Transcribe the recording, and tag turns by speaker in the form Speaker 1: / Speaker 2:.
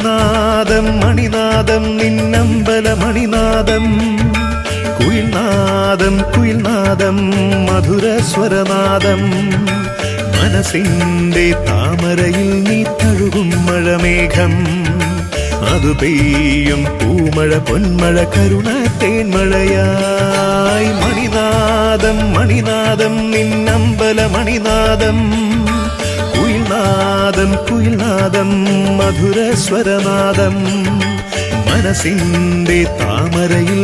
Speaker 1: മണിനാദം മണിനാദം നിന്നമ്പല മണിനാദം കുയിൽനാദം കുയിൽനാദം മധുരസ്വരനാദം മനസ്സിന്റെ താമരയിൽ നീ തഴുകും മഴമേഘം അതു പെയ്യും പൂമഴ പൊന്മഴ കരുണ തേന്മഴയായി മണിനാദം മണിനാദം നിന്നമ്പല മണിനാദം കുയിൽനാദം കുയിൽനാദം മധുരസ്വരനാദം മനസ്സിന്റെ താമരയിൽ